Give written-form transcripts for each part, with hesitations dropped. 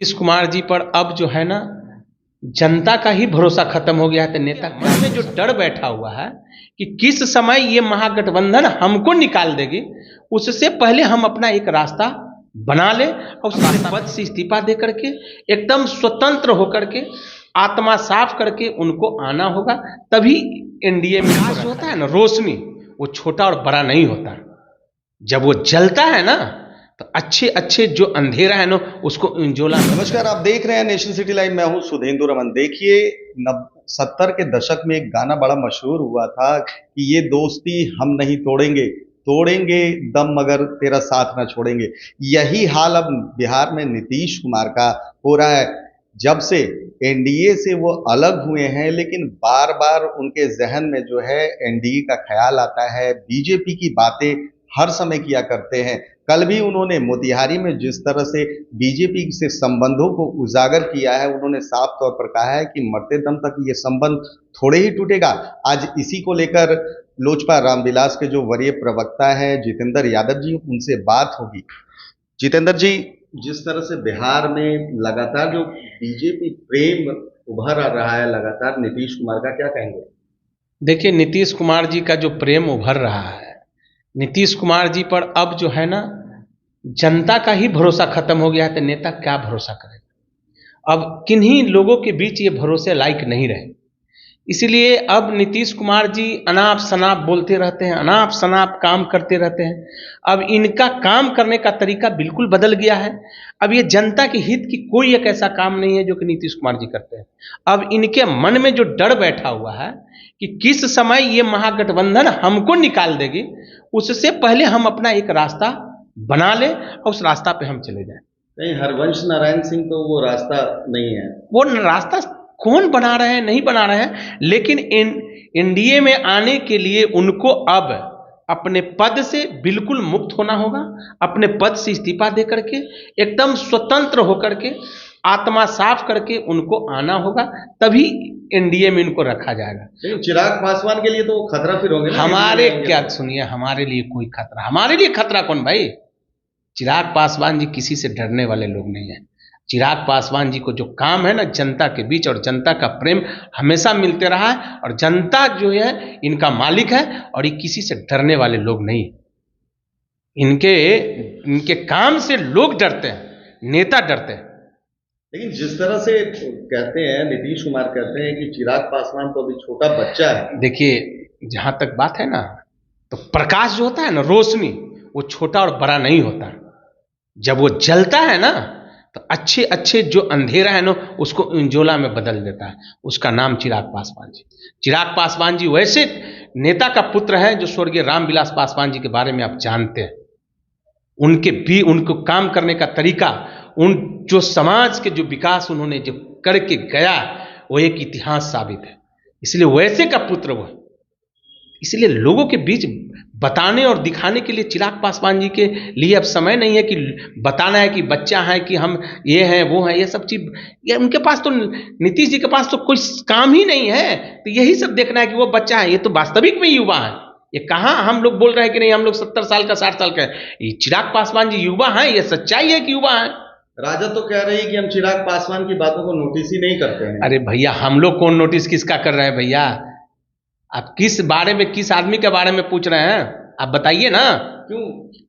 नीतीश कुमार जी पर अब जो है ना, जनता का ही भरोसा खत्म हो गया है। तो नेता मन में जो डर बैठा हुआ है कि किस समय ये महागठबंधन हमको निकाल देगी, उससे पहले हम अपना एक रास्ता बना ले और उस पद से इस्तीफा दे करके एकदम स्वतंत्र होकर के आत्मा साफ करके उनको आना होगा। तभी एनडीए में जो होता है ना रोशनी, वो छोटा और बड़ा नहीं होता। जब वो जलता है ना, तो अच्छे अच्छे जो अंधेरा है ना, उसको उजाला। नमस्कार, आप देख रहे हैं नेशन सिटी लाइव। मैं हूं सुधेंदु रमन। देखिए, 70 के दशक में एक गाना बड़ा मशहूर हुआ था कि ये दोस्ती हम नहीं तोड़ेंगे, तोड़ेंगे दम मगर तेरा साथ ना छोड़ेंगे। यही हाल अब बिहार में नीतीश कुमार का हो रहा है। जब से एनडीए से वो अलग हुए हैं, लेकिन बार बार उनके जहन में जो है एनडीए का ख्याल आता है। बीजेपी की बातें हर समय किया करते हैं। कल भी उन्होंने मोतिहारी में जिस तरह से बीजेपी से संबंधों को उजागर किया है, उन्होंने साफ तौर पर कहा है कि मरते दम तक ये संबंध थोड़े ही टूटेगा। आज इसी को लेकर लोजपा रामविलास के जो वरीय प्रवक्ता है जितेंद्र यादव जी, उनसे बात होगी। जितेंद्र जी, जिस तरह से बिहार में लगातार जो बीजेपी प्रेम उभर आ रहा है लगातार नीतीश कुमार का, क्या कहेंगे? देखिए, नीतीश कुमार जी का जो प्रेम उभर रहा है, नीतीश कुमार जी पर अब जो है ना, जनता का ही भरोसा खत्म हो गया है। तो नेता क्या भरोसा करेगा? अब किन्हीं लोगों के बीच ये भरोसे लायक नहीं रहे। इसीलिए अब नीतीश कुमार जी अनाप शनाप बोलते रहते हैं, अनाप शनाप काम करते रहते हैं। अब इनका काम करने का तरीका बिल्कुल बदल गया है। अब ये जनता के हित की कोई एक ऐसा काम नहीं है जो कि नीतीश कुमार जी करते हैं। अब इनके मन में जो डर बैठा हुआ है कि किस समय ये महागठबंधन हमको निकाल देगी, उससे पहले हम अपना एक रास्ता बना ले और उस रास्ता पे हम चले जाएं। नहीं, हरवंश नारायण सिंह तो वो रास्ता नहीं है। वो रास्ता कौन बना रहे हैं, नहीं बना रहे हैं, लेकिन एनडीए में आने के लिए उनको अब अपने पद से बिल्कुल मुक्त होना होगा। अपने पद से इस्तीफा दे करके एकदम स्वतंत्र होकर के आत्मा साफ करके उनको आना होगा। तभी एनडीए में इनको रखा जाएगा। लेकिन चिराग पासवान के लिए तो वो खतरा फिर होंगे ना। हमारे क्या, सुनिए, हमारे लिए कोई खतरा, हमारे लिए खतरा कौन भाई? चिराग पासवान जी किसी से डरने वाले लोग नहीं हैं। चिराग पासवान जी को जो काम है ना, जनता के बीच और जनता का प्रेम हमेशा मिलते रहा है, और जनता जो है इनका मालिक है, और ये किसी से डरने वाले लोग नहीं। इनके काम से लोग डरते हैं, नेता डरते हैं। लेकिन जिस तरह से कहते हैं, नीतीश कुमार कहते हैं कि चिराग पासवान तो अभी छोटा बच्चा है। देखिए, जहां तक बात है ना, तो प्रकाश जो होता है ना, रोशनी, वो छोटा और बड़ा नहीं होता। जब वो जलता है ना, तो अच्छे अच्छे जो अंधेरा है ना, उसको उजाला में बदल देता है। उसका नाम चिराग पासवान जी। चिराग पासवान जी वैसे नेता का पुत्र है जो स्वर्गीय रामविलास पासवान जी के बारे में आप जानते हैं। उनके भी उनको काम करने का तरीका, उन जो समाज के जो विकास उन्होंने जो करके गया, वो एक इतिहास साबित है। इसलिए वैसे का पुत्र वो, इसलिए लोगों के बीच बताने और दिखाने के लिए चिराग पासवान जी के लिए अब समय नहीं है कि बताना है कि बच्चा है, कि हम ये हैं वो हैं, ये सब चीज, ये उनके पास तो, नीतीश जी के पास तो कोई काम ही नहीं है। तो यही सब देखना है कि वो बच्चा है, ये तो वास्तविक में युवा है। ये कहाँ हम लोग बोल रहे हैं कि नहीं हम लोग 70 साल का 60 साल का है। ये चिराग पासवान जी युवा हैं, ये सच्चाई है कि युवा है। राजद तो कह रही है कि हम चिराग पासवान की बातों को नोटिस ही नहीं करते हैं। अरे भैया, हम लोग कौन नोटिस किसका कर रहे हैं भैया? आप किस बारे में, किस आदमी के बारे में पूछ रहे हैं, आप बताइए ना। क्यों,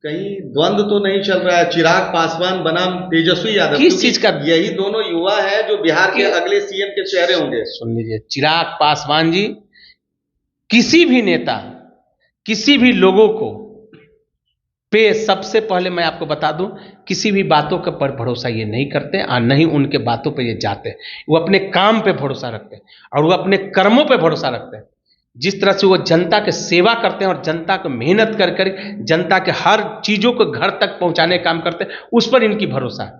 कहीं द्वंद्व तो नहीं चल रहा है? चिराग पासवान बनाम तेजस्वी यादव, किस चीज का? यही दोनों युवा है जो बिहार के अगले सीएम के चेहरे होंगे। सुन लीजिए, चिराग पासवान जी किसी भी नेता, किसी भी लोगों को पे, सबसे पहले मैं आपको बता दूं, किसी भी बातों के पर भरोसा ये नहीं करते और नहीं उनके बातों पे ये जाते। वो अपने काम पे भरोसा रखते हैं और वो अपने कर्मों पे भरोसा रखते हैं। जिस तरह से वो जनता के सेवा करते हैं और जनता को मेहनत कर कर जनता के हर चीजों को घर तक पहुंचाने का काम करते हैं, उस पर इनकी भरोसा है।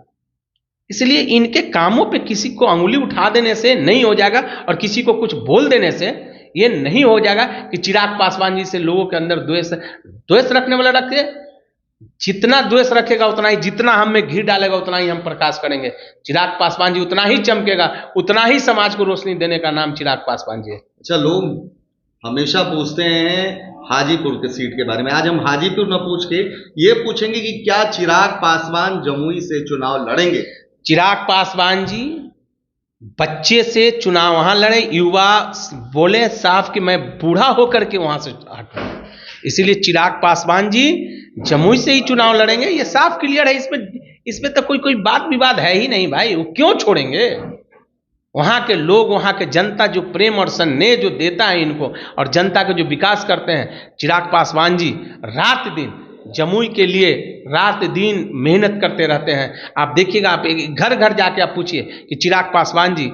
इसलिए इनके कामों पे किसी को अंगुली उठा देने से नहीं हो जाएगा, और किसी को कुछ बोल देने से ये नहीं हो जाएगा कि चिराग पासवान जी से लोगों के अंदर द्वेष रखने वाला रखे। जितना द्वेष रखेगा उतना ही, जितना हम में घी डालेगा उतना ही हम प्रकाश करेंगे। चिराग पासवान जी उतना ही चमकेगा, उतना ही समाज को रोशनी देने का नाम चिराग पासवान जी है। अच्छा, लोग हमेशा पूछते हैं हाजीपुर के सीट के बारे में। आज हम हाजीपुर न पूछ के ये पूछेंगे कि क्या चिराग पासवान जमुई से चुनाव लड़ेंगे? चिराग पासवान जी बच्चे से चुनाव वहां लड़े, युवा बोले साफ कि मैं बूढ़ा होकर के वहां से हटूं, इसीलिए चिराग पासवान जी जमुई से ही चुनाव लड़ेंगे। ये साफ क्लियर है, इसमें तो कोई बात विवाद है ही नहीं भाई। वो क्यों छोड़ेंगे? वहां के लोग, वहां के जनता जो प्रेम और स्नेह जो देता है इनको, और जनता का जो विकास करते हैं, चिराग पासवान जी रात दिन जमुई के लिए रात दिन मेहनत करते रहते हैं। आप देखिएगा, आप घर घर जाके आप पूछिए कि चिराग पासवान जी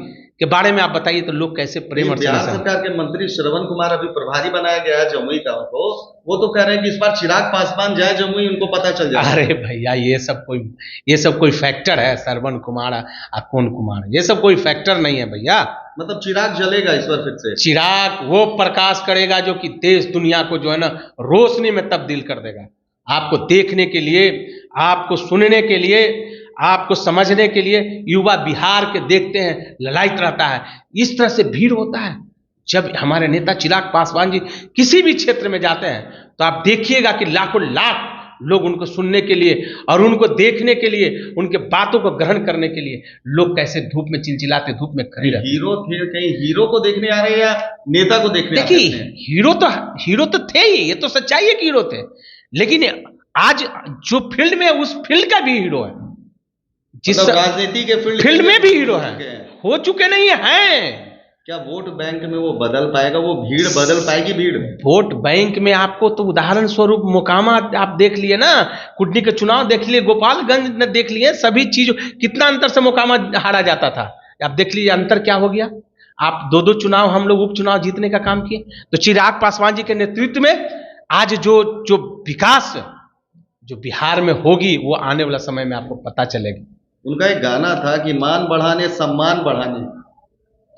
के बारे में आप बताइए तो लोग कैसे प्रेम और बिहार सरकार के मंत्री श्रवण कुमार अभी प्रभारी बनाया गया है जमुई का उनको, वो तो कह रहे हैं कि इस बार चिराग पासवान जाए जमुई, उनको पता चल जाए। अरे भैया ये सब कोई फैक्टर है? श्रवण कुमार कौन कुमार, ये सब कोई फैक्टर नहीं है भैया। मतलब चिराग जलेगा इस बार फिर से? चिराग वो प्रकाश करेगा जो कि देश दुनिया को जो है ना रोशनी में तब्दील कर देगा। आपको देखने के लिए, आपको सुनने के लिए, आपको समझने के लिए युवा बिहार के देखते हैं, ललायत रहता है। इस तरह से भीड़ होता है जब हमारे नेता चिराग पासवान जी किसी भी क्षेत्र में जाते हैं, तो आप देखिएगा कि लाखों लाख लोग उनको सुनने के लिए और उनको देखने के लिए, उनके बातों को ग्रहण करने के लिए लोग कैसे धूप में चिलचिलाते, धूप में खड़ी रहते। हीरो थे, कहीं हीरो को देखने आ रहे हैं या नेता को देखने? देखिए, हीरो तो थे ही, ये तो सच्चाई है कि हीरो थे, लेकिन आज जो फील्ड में उस फील्ड का भी हीरो है, जिस राजनीति के फील्ड में भी हीरो है, हो चुके नहीं है। क्या वोट बैंक में वो बदल पाएगा? वो भीड़ बदल पाएगी? भीड़ वोट बैंक में आपको तो उदाहरण स्वरूप मोकामा आप देख लिए ना, कुटनी के चुनाव देख लिए, गोपालगंज ने देख लिए, सभी चीजों कितना अंतर से मोकामा हारा जाता था। आप देख लीजिए अंतर क्या हो गया। आप दो चुनाव हम लोग उपचुनाव जीतने का काम किए, तो चिराग पासवान जी के नेतृत्व में आज जो विकास जो बिहार में होगी वो आने वाला समय में आपको पता चलेगी। उनका एक गाना था कि मान बढ़ाने सम्मान बढ़ाने,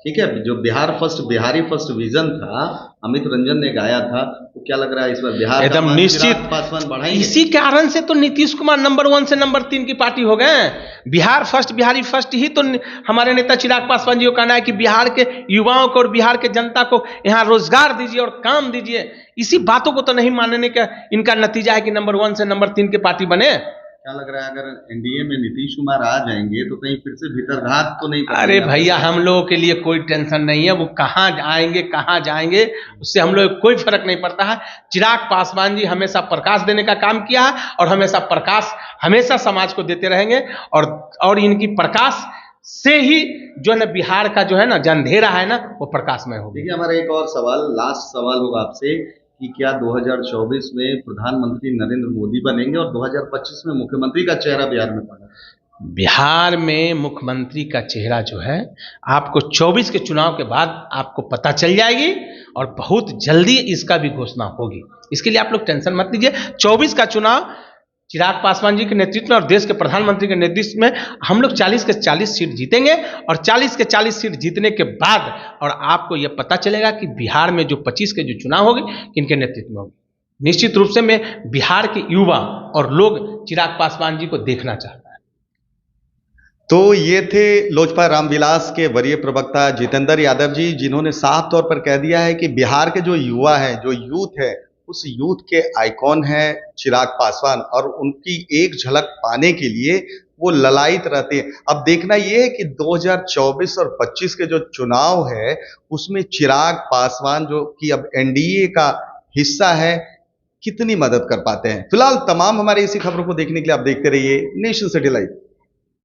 ठीक है, जो बिहारी फर्स्ट विजन था, अमित रंजन ने गाया था। तो क्या लग रहा है इस बार बिहार एकदम निश्चित पासवान बढ़ाएंगे? इसी कारण से तो नीतीश कुमार नंबर 1 से नंबर 3 की पार्टी हो गए। बिहार फर्स्ट, बिहारी फर्स्ट ही तो हमारे नेता चिराग पासवान जी को कहना है कि बिहार के युवाओं को और बिहार के जनता को यहाँ रोजगार दीजिए और काम दीजिए। इसी बातों को तो नहीं मानने का इनका नतीजा है कि नंबर 1 से नंबर 3 की पार्टी बने। क्या लग रहा है अगर एनडीए में नीतीश कुमार आ जाएंगे तो कहीं फिर से भीतरघात तो नहीं? अरे भैया, हम लोगों के लिए कोई टेंशन नहीं है, वो कहाँ आएंगे कहाँ जाएंगे उससे हम लोग कोई फर्क नहीं पड़ता है। चिराग पासवान जी हमेशा प्रकाश देने का काम किया है और हमेशा प्रकाश हमेशा समाज को देते रहेंगे, और इनकी प्रकाश से ही जो है ना बिहार का जो है ना जो अंधेरा है ना वो प्रकाशमय होगा। देखिए, हमारा एक और सवाल, लास्ट सवाल होगा आपसे कि क्या 2024 में प्रधानमंत्री नरेंद्र मोदी बनेंगे और 2025 में मुख्यमंत्री का चेहरा बिहार में पड़ा? बिहार में मुख्यमंत्री का चेहरा जो है आपको 24 के चुनाव के बाद आपको पता चल जाएगी और बहुत जल्दी इसका भी घोषणा होगी। इसके लिए आप लोग टेंशन मत लीजिए। 24 का चुनाव चिराग पासवान जी के नेतृत्व में और देश के प्रधानमंत्री के नेतृत्व में हम लोग 40 के 40 सीट जीतेंगे, और 40 के 40 सीट जीतने के बाद और आपको यह पता चलेगा कि बिहार में जो 25 के जो चुनाव होंगे किनके नेतृत्व में होगी। निश्चित रूप से मैं बिहार के युवा और लोग चिराग पासवान जी को देखना चाहता है। तो ये थे लोजपा रामविलास के वरीय प्रवक्ता जितेंद्र यादव जी, जिन्होंने साफ तौर पर कह दिया है कि बिहार के जो युवा है, जो यूथ है, उस यूथ के आइकॉन है चिराग पासवान, और उनकी एक झलक पाने के लिए वो ललायत रहते हैं। अब देखना ये है कि 2024 और 25 के जो चुनाव है उसमें चिराग पासवान जो कि अब एनडीए का हिस्सा है कितनी मदद कर पाते हैं। फिलहाल तमाम हमारे इसी खबरों को देखने के लिए आप देखते रहिए नेशन सिटी लाइव।